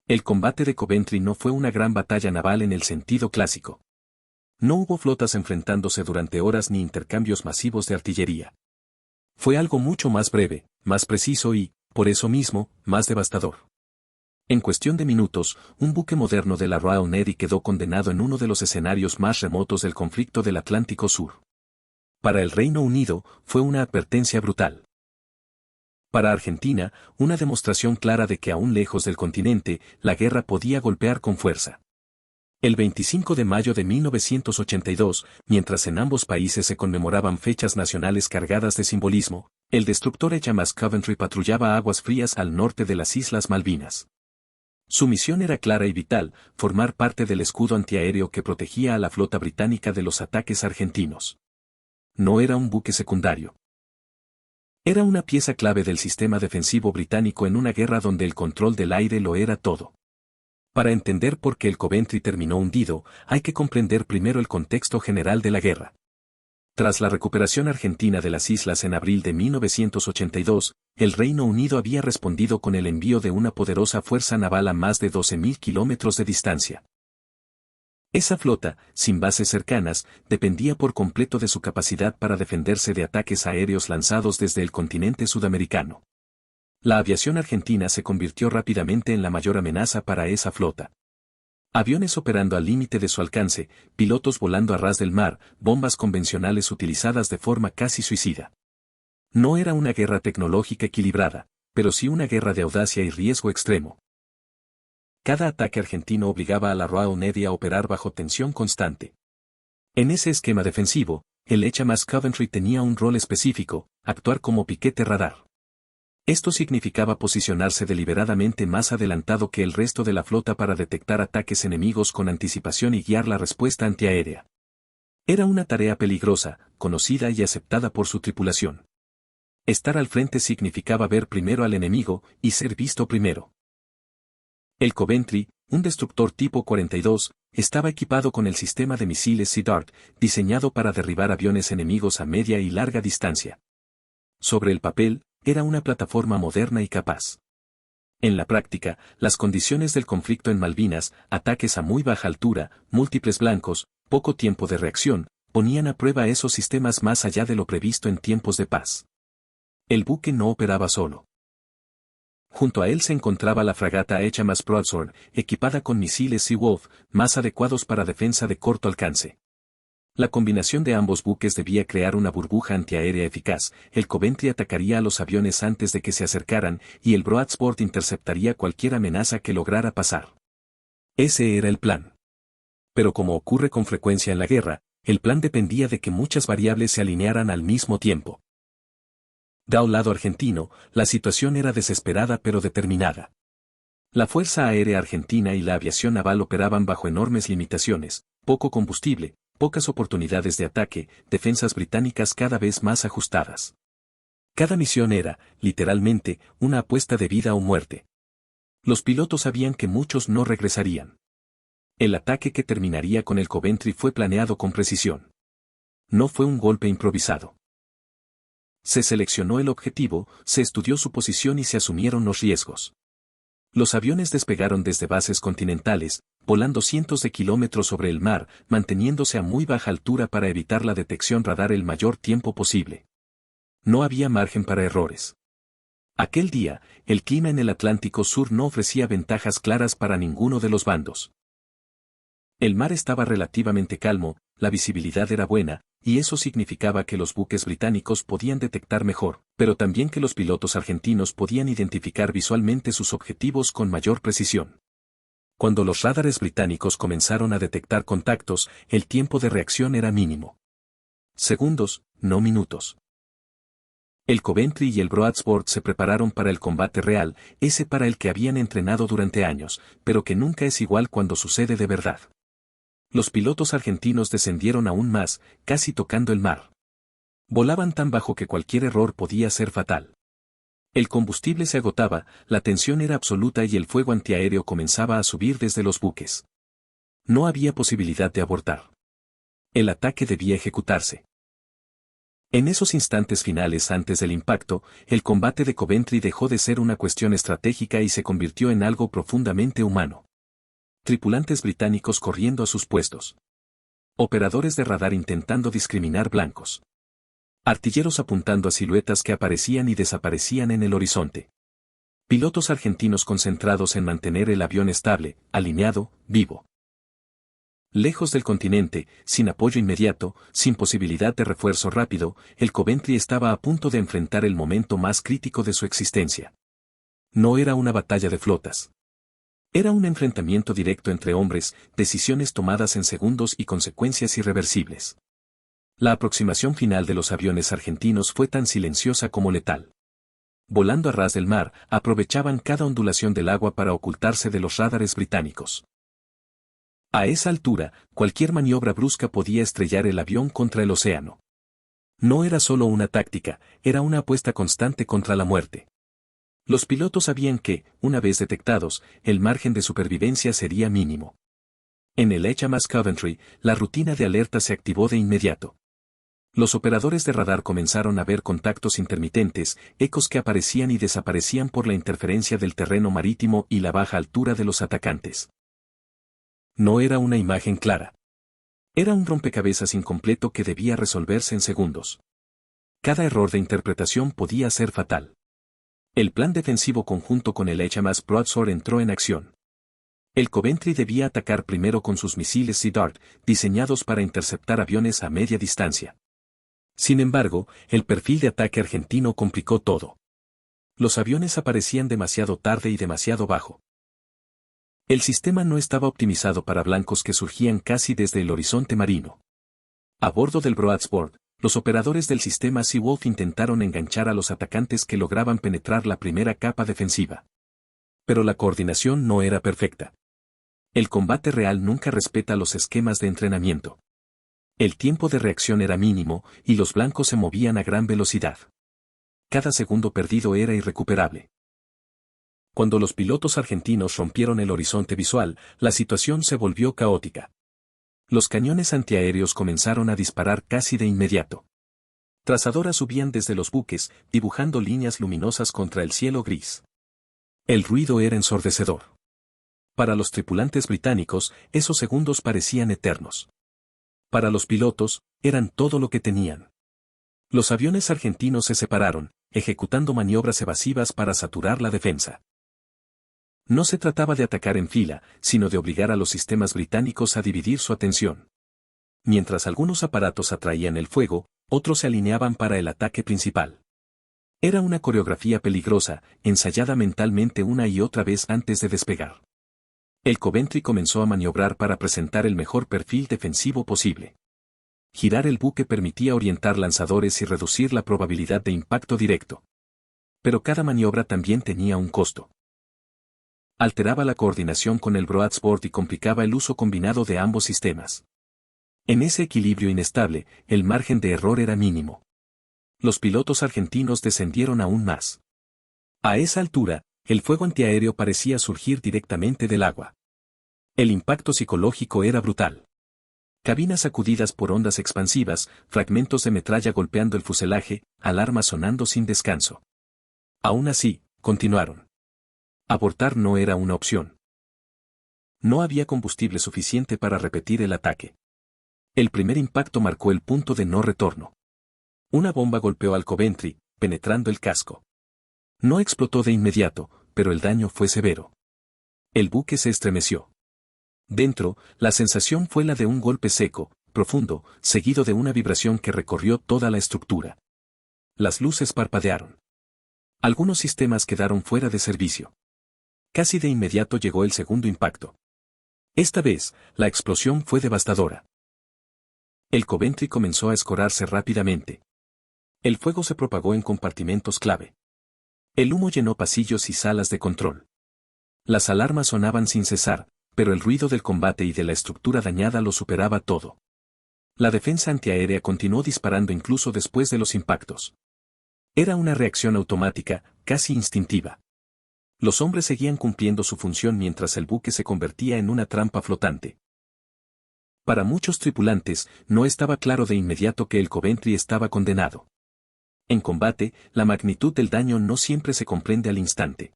El combate de Coventry no fue una gran batalla naval en el sentido clásico. No hubo flotas enfrentándose durante horas ni intercambios masivos de artillería. Fue algo mucho más breve, más preciso y, por eso mismo, más devastador. En cuestión de minutos, un buque moderno de la Royal Navy quedó condenado en uno de los escenarios más remotos del conflicto del Atlántico Sur. Para el Reino Unido, fue una advertencia brutal. Para Argentina, una demostración clara de que aún lejos del continente, la guerra podía golpear con fuerza. El 25 de mayo de 1982, mientras en ambos países se conmemoraban fechas nacionales cargadas de simbolismo, el destructor HMS Coventry patrullaba aguas frías al norte de las Islas Malvinas. Su misión era clara y vital, formar parte del escudo antiaéreo que protegía a la flota británica de los ataques argentinos. No era un buque secundario. Era una pieza clave del sistema defensivo británico en una guerra donde el control del aire lo era todo. Para entender por qué el Coventry terminó hundido, hay que comprender primero el contexto general de la guerra. Tras la recuperación argentina de las islas en abril de 1982, el Reino Unido había respondido con el envío de una poderosa fuerza naval a más de 12.000 kilómetros de distancia. Esa flota, sin bases cercanas, dependía por completo de su capacidad para defenderse de ataques aéreos lanzados desde el continente sudamericano. La aviación argentina se convirtió rápidamente en la mayor amenaza para esa flota. Aviones operando al límite de su alcance, pilotos volando a ras del mar, bombas convencionales utilizadas de forma casi suicida. No era una guerra tecnológica equilibrada, pero sí una guerra de audacia y riesgo extremo. Cada ataque argentino obligaba a la Royal Navy a operar bajo tensión constante. En ese esquema defensivo, el HMS Coventry tenía un rol específico, actuar como piquete radar. Esto significaba posicionarse deliberadamente más adelantado que el resto de la flota para detectar ataques enemigos con anticipación y guiar la respuesta antiaérea. Era una tarea peligrosa, conocida y aceptada por su tripulación. Estar al frente significaba ver primero al enemigo y ser visto primero. El Coventry, un destructor tipo 42, estaba equipado con el sistema de misiles Sea Dart, diseñado para derribar aviones enemigos a media y larga distancia. Sobre el papel, era una plataforma moderna y capaz. En la práctica, las condiciones del conflicto en Malvinas, ataques a muy baja altura, múltiples blancos, poco tiempo de reacción, ponían a prueba esos sistemas más allá de lo previsto en tiempos de paz. El buque no operaba solo. Junto a él se encontraba la fragata HMS Broadsword, equipada con misiles Seawolf, más adecuados para defensa de corto alcance. La combinación de ambos buques debía crear una burbuja antiaérea eficaz. El Coventry atacaría a los aviones antes de que se acercaran, y el Broadsword interceptaría cualquier amenaza que lograra pasar. Ese era el plan. Pero como ocurre con frecuencia en la guerra, el plan dependía de que muchas variables se alinearan al mismo tiempo. Del lado argentino, la situación era desesperada pero determinada. La Fuerza Aérea Argentina y la aviación naval operaban bajo enormes limitaciones, poco combustible, pocas oportunidades de ataque, defensas británicas cada vez más ajustadas. Cada misión era, literalmente, una apuesta de vida o muerte. Los pilotos sabían que muchos no regresarían. El ataque que terminaría con el Coventry fue planeado con precisión. No fue un golpe improvisado. Se seleccionó el objetivo, se estudió su posición y se asumieron los riesgos. Los aviones despegaron desde bases continentales, volando cientos de kilómetros sobre el mar, manteniéndose a muy baja altura para evitar la detección radar el mayor tiempo posible. No había margen para errores. Aquel día, el clima en el Atlántico Sur no ofrecía ventajas claras para ninguno de los bandos. El mar estaba relativamente calmo, la visibilidad era buena, y eso significaba que los buques británicos podían detectar mejor, pero también que los pilotos argentinos podían identificar visualmente sus objetivos con mayor precisión. Cuando los radares británicos comenzaron a detectar contactos, el tiempo de reacción era mínimo. Segundos, no minutos. El Coventry y el Broadsword se prepararon para el combate real, ese para el que habían entrenado durante años, pero que nunca es igual cuando sucede de verdad. Los pilotos argentinos descendieron aún más, casi tocando el mar. Volaban tan bajo que cualquier error podía ser fatal. El combustible se agotaba, la tensión era absoluta y el fuego antiaéreo comenzaba a subir desde los buques. No había posibilidad de abortar. El ataque debía ejecutarse. En esos instantes finales antes del impacto, el combate de Coventry dejó de ser una cuestión estratégica y se convirtió en algo profundamente humano. Tripulantes británicos corriendo a sus puestos. Operadores de radar intentando discriminar blancos. Artilleros apuntando a siluetas que aparecían y desaparecían en el horizonte. Pilotos argentinos concentrados en mantener el avión estable, alineado, vivo. Lejos del continente, sin apoyo inmediato, sin posibilidad de refuerzo rápido, el Coventry estaba a punto de enfrentar el momento más crítico de su existencia. No era una batalla de flotas. Era un enfrentamiento directo entre hombres, decisiones tomadas en segundos y consecuencias irreversibles. La aproximación final de los aviones argentinos fue tan silenciosa como letal. Volando a ras del mar, aprovechaban cada ondulación del agua para ocultarse de los radares británicos. A esa altura, cualquier maniobra brusca podía estrellar el avión contra el océano. No era solo una táctica, era una apuesta constante contra la muerte. Los pilotos sabían que, una vez detectados, el margen de supervivencia sería mínimo. En el HMAS Coventry, la rutina de alerta se activó de inmediato. Los operadores de radar comenzaron a ver contactos intermitentes, ecos que aparecían y desaparecían por la interferencia del terreno marítimo y la baja altura de los atacantes. No era una imagen clara. Era un rompecabezas incompleto que debía resolverse en segundos. Cada error de interpretación podía ser fatal. El plan defensivo conjunto con el HMAS Broadsword entró en acción. El Coventry debía atacar primero con sus misiles Sea Dart, diseñados para interceptar aviones a media distancia. Sin embargo, el perfil de ataque argentino complicó todo. Los aviones aparecían demasiado tarde y demasiado bajo. El sistema no estaba optimizado para blancos que surgían casi desde el horizonte marino. A bordo del Broadsword, los operadores del sistema Seawolf intentaron enganchar a los atacantes que lograban penetrar la primera capa defensiva. Pero la coordinación no era perfecta. El combate real nunca respeta los esquemas de entrenamiento. El tiempo de reacción era mínimo, y los blancos se movían a gran velocidad. Cada segundo perdido era irrecuperable. Cuando los pilotos argentinos rompieron el horizonte visual, la situación se volvió caótica. Los cañones antiaéreos comenzaron a disparar casi de inmediato. Trazadoras subían desde los buques, dibujando líneas luminosas contra el cielo gris. El ruido era ensordecedor. Para los tripulantes británicos, esos segundos parecían eternos. Para los pilotos, eran todo lo que tenían. Los aviones argentinos se separaron, ejecutando maniobras evasivas para saturar la defensa. No se trataba de atacar en fila, sino de obligar a los sistemas británicos a dividir su atención. Mientras algunos aparatos atraían el fuego, otros se alineaban para el ataque principal. Era una coreografía peligrosa, ensayada mentalmente una y otra vez antes de despegar. El Coventry comenzó a maniobrar para presentar el mejor perfil defensivo posible. Girar el buque permitía orientar lanzadores y reducir la probabilidad de impacto directo. Pero cada maniobra también tenía un costo. Alteraba la coordinación con el Broadsword y complicaba el uso combinado de ambos sistemas. En ese equilibrio inestable, el margen de error era mínimo. Los pilotos argentinos descendieron aún más. A esa altura, el fuego antiaéreo parecía surgir directamente del agua. El impacto psicológico era brutal. Cabinas sacudidas por ondas expansivas, fragmentos de metralla golpeando el fuselaje, alarmas sonando sin descanso. Aún así, continuaron. Abortar no era una opción. No había combustible suficiente para repetir el ataque. El primer impacto marcó el punto de no retorno. Una bomba golpeó al Coventry, penetrando el casco. No explotó de inmediato, pero el daño fue severo. El buque se estremeció. Dentro, la sensación fue la de un golpe seco, profundo, seguido de una vibración que recorrió toda la estructura. Las luces parpadearon. Algunos sistemas quedaron fuera de servicio. Casi de inmediato llegó el segundo impacto. Esta vez, la explosión fue devastadora. El Coventry comenzó a escorarse rápidamente. El fuego se propagó en compartimentos clave. El humo llenó pasillos y salas de control. Las alarmas sonaban sin cesar, pero el ruido del combate y de la estructura dañada lo superaba todo. La defensa antiaérea continuó disparando incluso después de los impactos. Era una reacción automática, casi instintiva. Los hombres seguían cumpliendo su función mientras el buque se convertía en una trampa flotante. Para muchos tripulantes, no estaba claro de inmediato que el Coventry estaba condenado. En combate, la magnitud del daño no siempre se comprende al instante.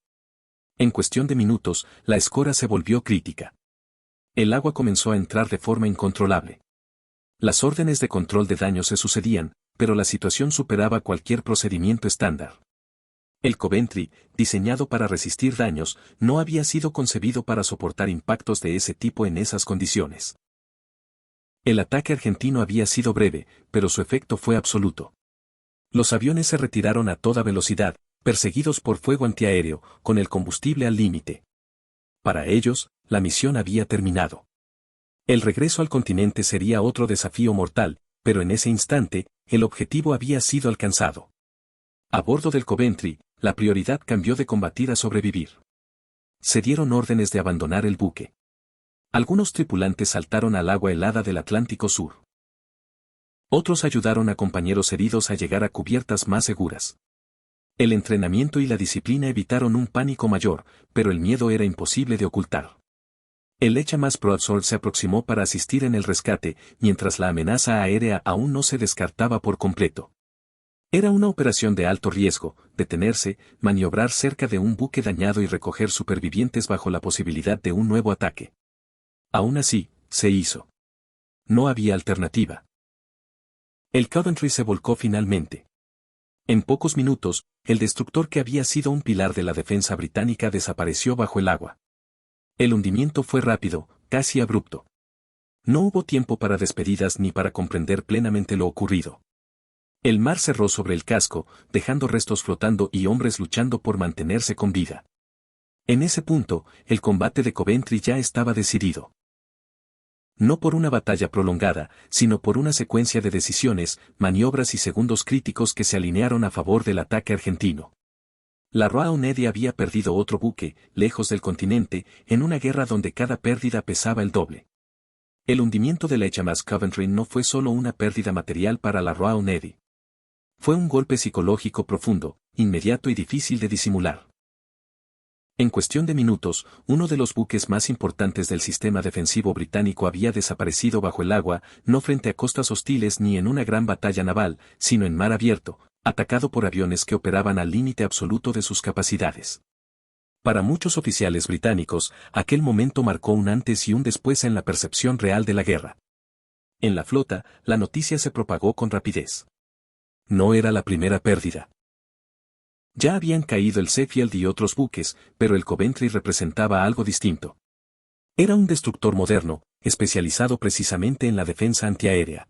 En cuestión de minutos, la escora se volvió crítica. El agua comenzó a entrar de forma incontrolable. Las órdenes de control de daño se sucedían, pero la situación superaba cualquier procedimiento estándar. El Coventry, diseñado para resistir daños, no había sido concebido para soportar impactos de ese tipo en esas condiciones. El ataque argentino había sido breve, pero su efecto fue absoluto. Los aviones se retiraron a toda velocidad, perseguidos por fuego antiaéreo, con el combustible al límite. Para ellos, la misión había terminado. El regreso al continente sería otro desafío mortal, pero en ese instante, el objetivo había sido alcanzado. A bordo del Coventry, la prioridad cambió de combatir a sobrevivir. Se dieron órdenes de abandonar el buque. Algunos tripulantes saltaron al agua helada del Atlántico Sur. Otros ayudaron a compañeros heridos a llegar a cubiertas más seguras. El entrenamiento y la disciplina evitaron un pánico mayor, pero el miedo era imposible de ocultar. El HMAS Broadsword se aproximó para asistir en el rescate, mientras la amenaza aérea aún no se descartaba por completo. Era una operación de alto riesgo, detenerse, maniobrar cerca de un buque dañado y recoger supervivientes bajo la posibilidad de un nuevo ataque. Aún así, se hizo. No había alternativa. El Coventry se volcó finalmente. En pocos minutos, el destructor que había sido un pilar de la defensa británica desapareció bajo el agua. El hundimiento fue rápido, casi abrupto. No hubo tiempo para despedidas ni para comprender plenamente lo ocurrido. El mar cerró sobre el casco, dejando restos flotando y hombres luchando por mantenerse con vida. En ese punto, el combate de Coventry ya estaba decidido. No por una batalla prolongada, sino por una secuencia de decisiones, maniobras y segundos críticos que se alinearon a favor del ataque argentino. La Royal Navy había perdido otro buque, lejos del continente, en una guerra donde cada pérdida pesaba el doble. El hundimiento del HMAS Coventry no fue solo una pérdida material para la Royal Navy. Fue un golpe psicológico profundo, inmediato y difícil de disimular. En cuestión de minutos, uno de los buques más importantes del sistema defensivo británico había desaparecido bajo el agua, no frente a costas hostiles ni en una gran batalla naval, sino en mar abierto, atacado por aviones que operaban al límite absoluto de sus capacidades. Para muchos oficiales británicos, aquel momento marcó un antes y un después en la percepción real de la guerra. En la flota, la noticia se propagó con rapidez. No era la primera pérdida. Ya habían caído el Sheffield y otros buques, pero el Coventry representaba algo distinto. Era un destructor moderno, especializado precisamente en la defensa antiaérea.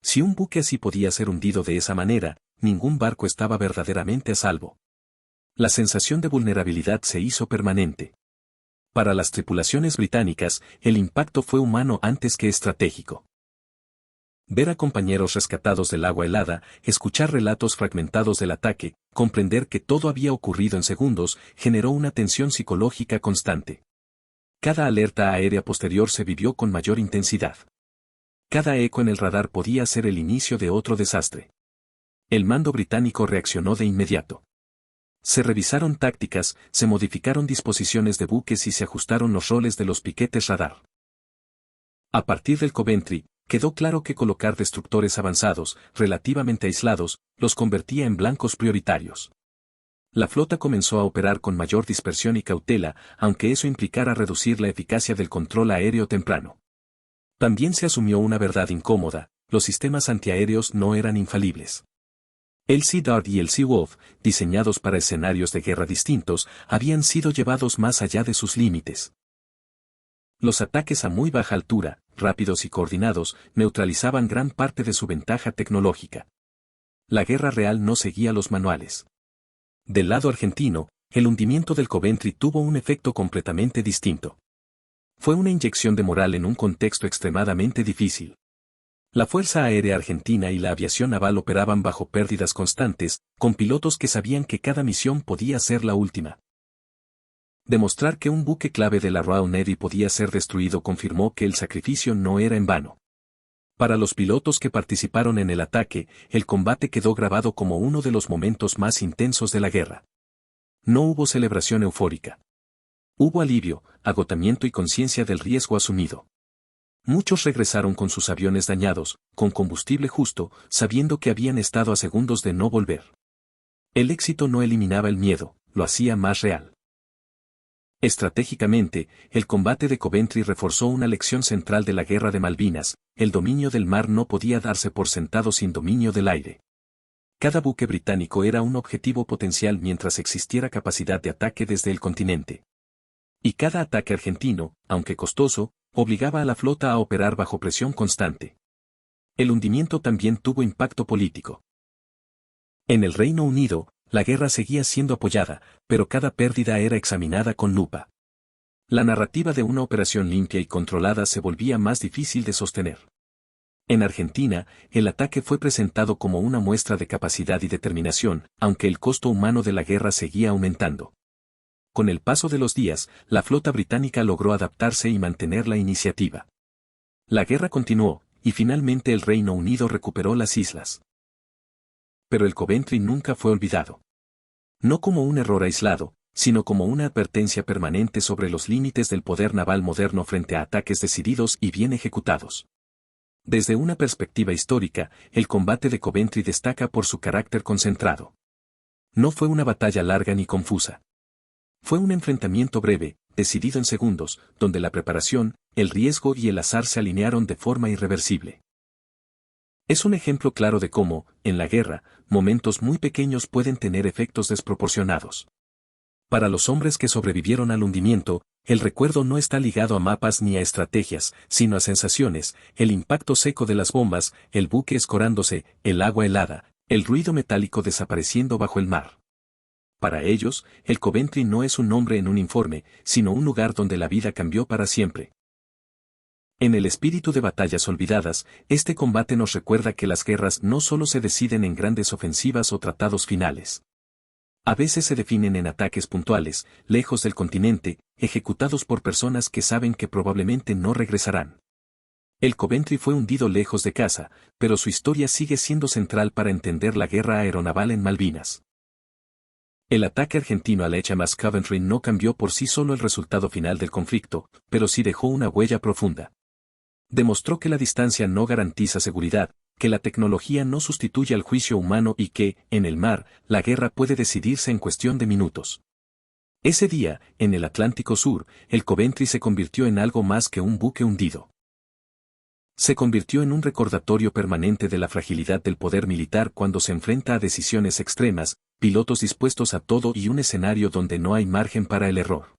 Si un buque así podía ser hundido de esa manera, ningún barco estaba verdaderamente a salvo. La sensación de vulnerabilidad se hizo permanente. Para las tripulaciones británicas, el impacto fue humano antes que estratégico. Ver a compañeros rescatados del agua helada, escuchar relatos fragmentados del ataque, comprender que todo había ocurrido en segundos, generó una tensión psicológica constante. Cada alerta aérea posterior se vivió con mayor intensidad. Cada eco en el radar podía ser el inicio de otro desastre. El mando británico reaccionó de inmediato. Se revisaron tácticas, se modificaron disposiciones de buques y se ajustaron los roles de los piquetes radar. A partir del Coventry, quedó claro que colocar destructores avanzados, relativamente aislados, los convertía en blancos prioritarios. La flota comenzó a operar con mayor dispersión y cautela, aunque eso implicara reducir la eficacia del control aéreo temprano. También se asumió una verdad incómoda: los sistemas antiaéreos no eran infalibles. El Sea Dart y el Sea Wolf, diseñados para escenarios de guerra distintos, habían sido llevados más allá de sus límites. Los ataques a muy baja altura, rápidos y coordinados, neutralizaban gran parte de su ventaja tecnológica. La guerra real no seguía los manuales. Del lado argentino, el hundimiento del Coventry tuvo un efecto completamente distinto. Fue una inyección de moral en un contexto extremadamente difícil. La Fuerza Aérea Argentina y la aviación naval operaban bajo pérdidas constantes, con pilotos que sabían que cada misión podía ser la última. Demostrar que un buque clave de la Royal Navy podía ser destruido confirmó que el sacrificio no era en vano. Para los pilotos que participaron en el ataque, el combate quedó grabado como uno de los momentos más intensos de la guerra. No hubo celebración eufórica. Hubo alivio, agotamiento y conciencia del riesgo asumido. Muchos regresaron con sus aviones dañados, con combustible justo, sabiendo que habían estado a segundos de no volver. El éxito no eliminaba el miedo, lo hacía más real. Estratégicamente, el combate de Coventry reforzó una lección central de la Guerra de Malvinas: el dominio del mar no podía darse por sentado sin dominio del aire. Cada buque británico era un objetivo potencial mientras existiera capacidad de ataque desde el continente. Y cada ataque argentino, aunque costoso, obligaba a la flota a operar bajo presión constante. El hundimiento también tuvo impacto político. En el Reino Unido, la guerra seguía siendo apoyada, pero cada pérdida era examinada con lupa. La narrativa de una operación limpia y controlada se volvía más difícil de sostener. En Argentina, el ataque fue presentado como una muestra de capacidad y determinación, aunque el costo humano de la guerra seguía aumentando. Con el paso de los días, la flota británica logró adaptarse y mantener la iniciativa. La guerra continuó, y finalmente el Reino Unido recuperó las islas. Pero el Coventry nunca fue olvidado. No como un error aislado, sino como una advertencia permanente sobre los límites del poder naval moderno frente a ataques decididos y bien ejecutados. Desde una perspectiva histórica, el combate de Coventry destaca por su carácter concentrado. No fue una batalla larga ni confusa. Fue un enfrentamiento breve, decidido en segundos, donde la preparación, el riesgo y el azar se alinearon de forma irreversible. Es un ejemplo claro de cómo, en la guerra, momentos muy pequeños pueden tener efectos desproporcionados. Para los hombres que sobrevivieron al hundimiento, el recuerdo no está ligado a mapas ni a estrategias, sino a sensaciones: el impacto seco de las bombas, el buque escorándose, el agua helada, el ruido metálico desapareciendo bajo el mar. Para ellos, el Coventry no es un nombre en un informe, sino un lugar donde la vida cambió para siempre. En el espíritu de batallas olvidadas, este combate nos recuerda que las guerras no solo se deciden en grandes ofensivas o tratados finales. A veces se definen en ataques puntuales, lejos del continente, ejecutados por personas que saben que probablemente no regresarán. El Coventry fue hundido lejos de casa, pero su historia sigue siendo central para entender la guerra aeronaval en Malvinas. El ataque argentino al HMS Coventry no cambió por sí solo el resultado final del conflicto, pero sí dejó una huella profunda. Demostró que la distancia no garantiza seguridad, que la tecnología no sustituye al juicio humano y que, en el mar, la guerra puede decidirse en cuestión de minutos. Ese día, en el Atlántico Sur, el Coventry se convirtió en algo más que un buque hundido. Se convirtió en un recordatorio permanente de la fragilidad del poder militar cuando se enfrenta a decisiones extremas, pilotos dispuestos a todo y un escenario donde no hay margen para el error.